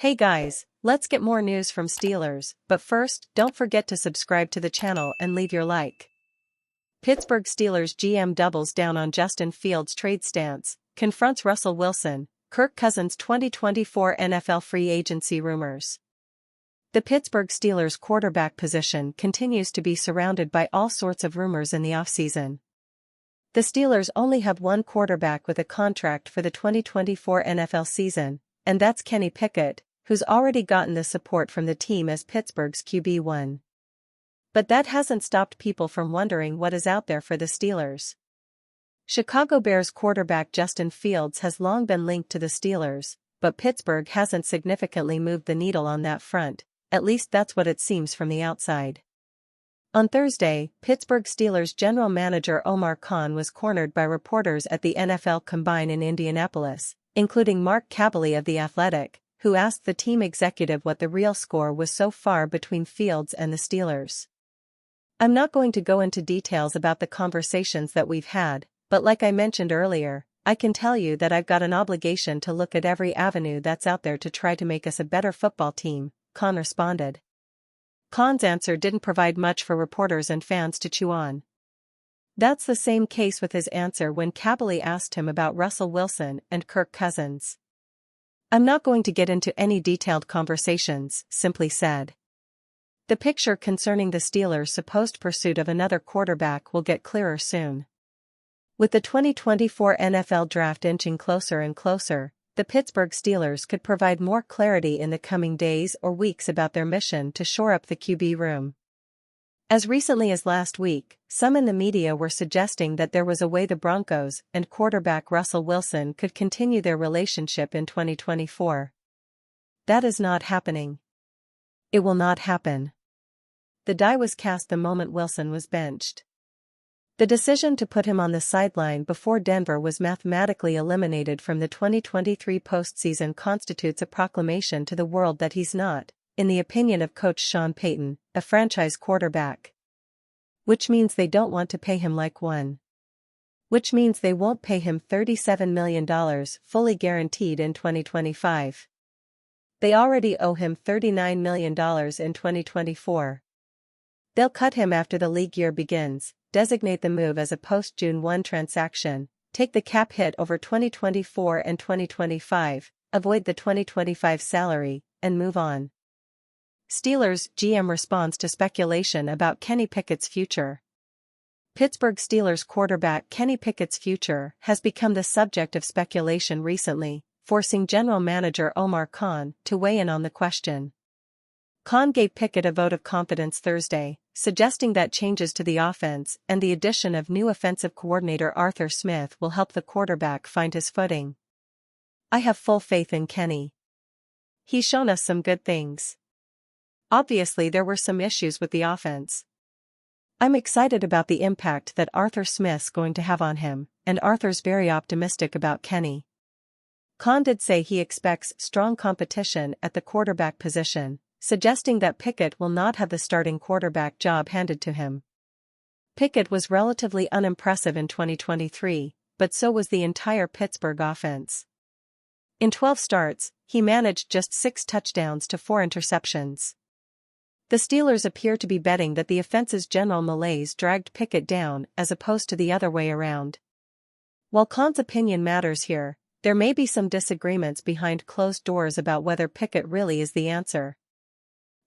Hey guys, let's get more news from Steelers, but first, don't forget to subscribe to the channel and leave your like. Pittsburgh Steelers GM doubles down on Justin Fields' trade stance, confronts Russell Wilson, Kirk Cousins' 2024 NFL free agency rumors. The Pittsburgh Steelers quarterback position continues to be surrounded by all sorts of rumors in the offseason. The Steelers only have one quarterback with a contract for the 2024 NFL season, and that's Kenny Pickett, who's already gotten the support from the team as Pittsburgh's QB1. But that hasn't stopped people from wondering what is out there for the Steelers. Chicago Bears quarterback Justin Fields has long been linked to the Steelers, but Pittsburgh hasn't significantly moved the needle on that front, at least that's what it seems from the outside. On Thursday, Pittsburgh Steelers general manager Omar Khan was cornered by reporters at the NFL Combine in Indianapolis, including Mark Kaboly of The Athletic, who asked the team executive what the real score was so far between Fields and the Steelers. "I'm not going to go into details about the conversations that we've had, but like I mentioned earlier, I can tell you that I've got an obligation to look at every avenue that's out there to try to make us a better football team," Khan responded. Khan's answer didn't provide much for reporters and fans to chew on. That's the same case with his answer when Kaboly asked him about Russell Wilson and Kirk Cousins. "I'm not going to get into any detailed conversations," simply said. The picture concerning the Steelers' supposed pursuit of another quarterback will get clearer soon. With the 2024 NFL Draft inching closer and closer, the Pittsburgh Steelers could provide more clarity in the coming days or weeks about their mission to shore up the QB room. As recently as last week, some in the media were suggesting that there was a way the Broncos and quarterback Russell Wilson could continue their relationship in 2024. That is not happening. It will not happen. The die was cast the moment Wilson was benched. The decision to put him on the sideline before Denver was mathematically eliminated from the 2023 postseason constitutes a proclamation to the world that he's not, in the opinion of coach Sean Payton, a franchise quarterback. Which means they don't want to pay him like one. Which means they won't pay him $37 million fully guaranteed in 2025. They already owe him $39 million in 2024. They'll cut him after the league year begins, designate the move as a post-June 1 transaction, take the cap hit over 2024 and 2025, avoid the 2025 salary, and move on. Steelers GM responds to speculation about Kenny Pickett's future. Pittsburgh Steelers quarterback Kenny Pickett's future has become the subject of speculation recently, forcing general manager Omar Khan to weigh in on the question. Khan gave Pickett a vote of confidence Thursday, suggesting that changes to the offense and the addition of new offensive coordinator Arthur Smith will help the quarterback find his footing. "I have full faith in Kenny. He's shown us some good things. Obviously there were some issues with the offense. I'm excited about the impact that Arthur Smith's going to have on him, and Arthur's very optimistic about Kenny." Khan did say he expects strong competition at the quarterback position, suggesting that Pickett will not have the starting quarterback job handed to him. Pickett was relatively unimpressive in 2023, but so was the entire Pittsburgh offense. In 12 starts, he managed just 6 touchdowns to 4 interceptions. The Steelers appear to be betting that the offense's general malaise dragged Pickett down as opposed to the other way around. While Khan's opinion matters here, there may be some disagreements behind closed doors about whether Pickett really is the answer.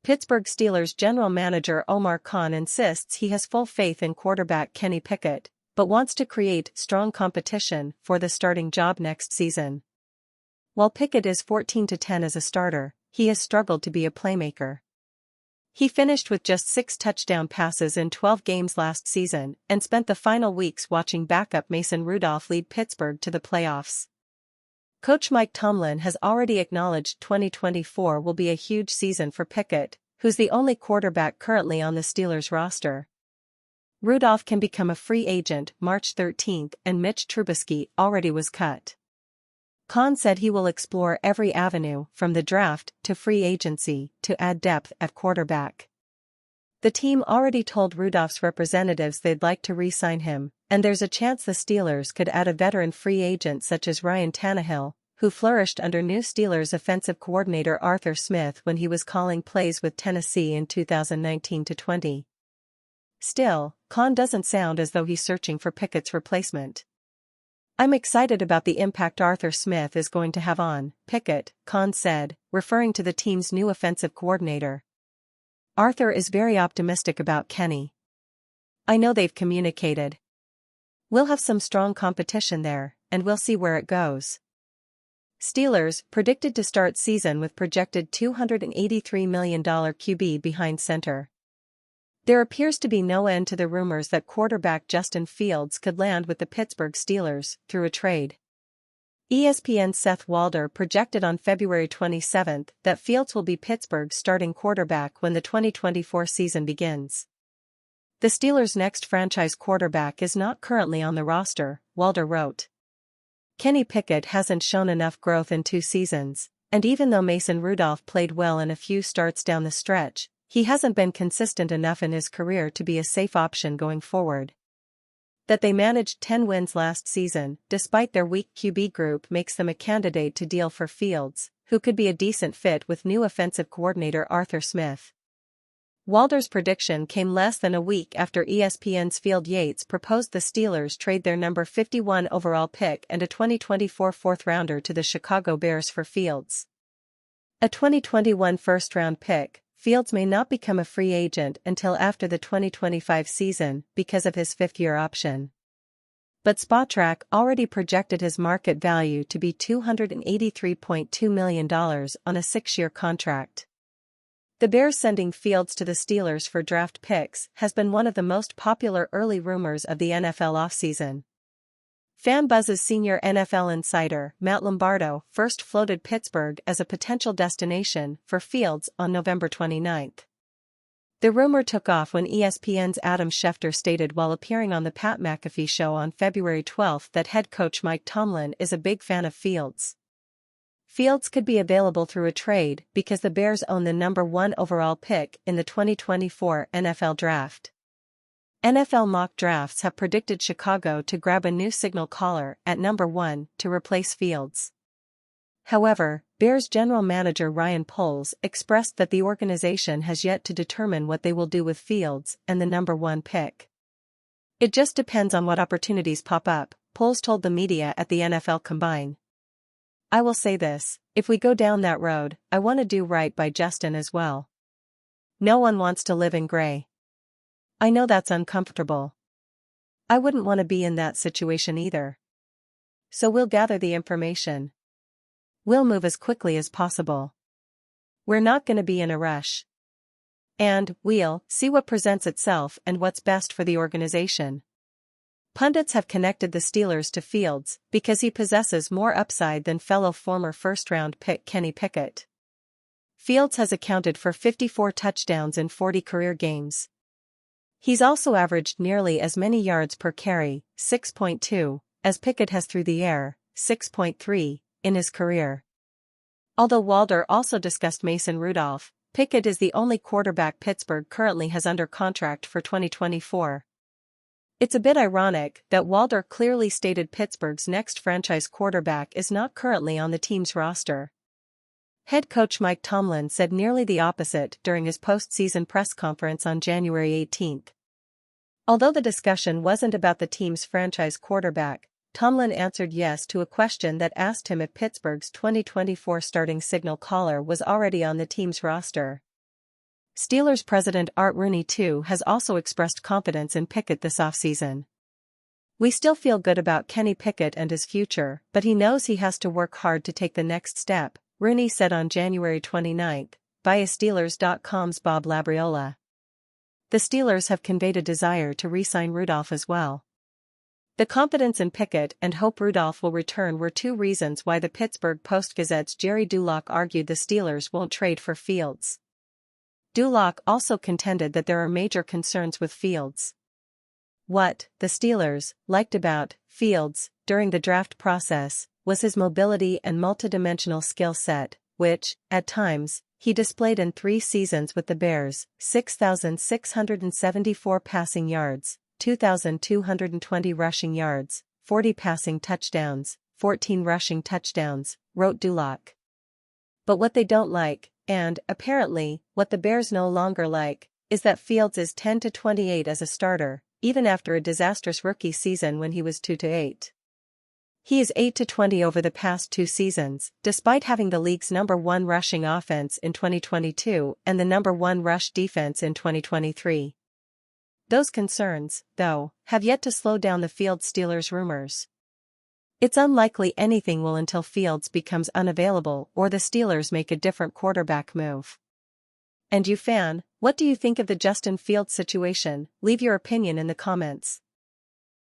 Pittsburgh Steelers general manager Omar Khan insists he has full faith in quarterback Kenny Pickett, but wants to create strong competition for the starting job next season. While Pickett is 14-10 as a starter, he has struggled to be a playmaker. He finished with just 6 touchdown passes in 12 games last season and spent the final weeks watching backup Mason Rudolph lead Pittsburgh to the playoffs. Coach Mike Tomlin has already acknowledged 2024 will be a huge season for Pickett, who's the only quarterback currently on the Steelers roster. Rudolph can become a free agent March 13 and Mitch Trubisky already was cut. Khan said he will explore every avenue from the draft to free agency to add depth at quarterback. The team already told Rudolph's representatives they'd like to re-sign him, and there's a chance the Steelers could add a veteran free agent such as Ryan Tannehill, who flourished under new Steelers offensive coordinator Arthur Smith when he was calling plays with Tennessee in 2019-20. Still, Khan doesn't sound as though he's searching for Pickett's replacement. "I'm excited about the impact Arthur Smith is going to have on Pickett," Khan said, referring to the team's new offensive coordinator. "Arthur is very optimistic about Kenny. I know they've communicated. We'll have some strong competition there, and we'll see where it goes." Steelers predicted to start season with projected $283 million QB behind center. There appears to be no end to the rumors that quarterback Justin Fields could land with the Pittsburgh Steelers through a trade. ESPN's Seth Walder projected on February 27 that Fields will be Pittsburgh's starting quarterback when the 2024 season begins. "The Steelers' next franchise quarterback is not currently on the roster," Walder wrote. "Kenny Pickett hasn't shown enough growth in 2 seasons, and even though Mason Rudolph played well in a few starts down the stretch, he hasn't been consistent enough in his career to be a safe option going forward." That they managed 10 wins last season, despite their weak QB group, makes them a candidate to deal for Fields, who could be a decent fit with new offensive coordinator Arthur Smith. Walder's prediction came less than a week after ESPN's Field Yates proposed the Steelers trade their number 51 overall pick and a 2024 fourth-rounder to the Chicago Bears for Fields. A 2021 first-round pick, Fields may not become a free agent until after the 2025 season because of his 5th-year option. But Spotrac already projected his market value to be $283.2 million on a 6-year contract. The Bears sending Fields to the Steelers for draft picks has been one of the most popular early rumors of the NFL offseason. FanBuzz's senior NFL insider, Matt Lombardo, first floated Pittsburgh as a potential destination for Fields on November 29. The rumor took off when ESPN's Adam Schefter stated while appearing on the Pat McAfee Show on February 12 that head coach Mike Tomlin is a big fan of Fields. Fields could be available through a trade because the Bears own the number 1 overall pick in the 2024 NFL Draft. NFL mock drafts have predicted Chicago to grab a new signal caller at number 1 to replace Fields. However, Bears general manager Ryan Poles expressed that the organization has yet to determine what they will do with Fields and the number 1 pick. "It just depends on what opportunities pop up," Poles told the media at the NFL Combine. "I will say this, if we go down that road, I want to do right by Justin as well. No one wants to live in gray. I know that's uncomfortable. I wouldn't want to be in that situation either. So we'll gather the information. We'll move as quickly as possible. We're not going to be in a rush. And we'll see what presents itself and what's best for the organization." Pundits have connected the Steelers to Fields because he possesses more upside than fellow former first-round pick Kenny Pickett. Fields has accounted for 54 touchdowns in 40 career games. He's also averaged nearly as many yards per carry, 6.2, as Pickett has through the air, 6.3, in his career. Although Walder also discussed Mason Rudolph, Pickett is the only quarterback Pittsburgh currently has under contract for 2024. It's a bit ironic that Walder clearly stated Pittsburgh's next franchise quarterback is not currently on the team's roster. Head coach Mike Tomlin said nearly the opposite during his postseason press conference on January 18. Although the discussion wasn't about the team's franchise quarterback, Tomlin answered yes to a question that asked him if Pittsburgh's 2024 starting signal caller was already on the team's roster. Steelers president Art Rooney too has also expressed confidence in Pickett this offseason. "We still feel good about Kenny Pickett and his future, but he knows he has to work hard to take the next step," Rooney said on January 29, via Steelers.com's Bob Labriola. The Steelers have conveyed a desire to re-sign Rudolph as well. The confidence in Pickett and hope Rudolph will return were 2 reasons why the Pittsburgh Post-Gazette's Jerry Dulac argued the Steelers won't trade for Fields. Dulac also contended that there are major concerns with Fields. What the Steelers liked about Fields during the draft process was his mobility and multidimensional skill set, which, at times, he displayed in 3 seasons with the Bears: 6,674 passing yards, 2,220 rushing yards, 40 passing touchdowns, 14 rushing touchdowns, wrote Dulac. But what they don't like, and, apparently, what the Bears no longer like, is that Fields is 10-28 as a starter, even after a disastrous rookie season when he was 2-8. He is 8-20 over the past 2 seasons, despite having the league's #1 rushing offense in 2022 and the #1 rush defense in 2023. Those concerns, though, have yet to slow down the Fields Steelers rumors. It's unlikely anything will until Fields becomes unavailable or the Steelers make a different quarterback move. And you fan, what do you think of the Justin Fields situation? Leave your opinion in the comments.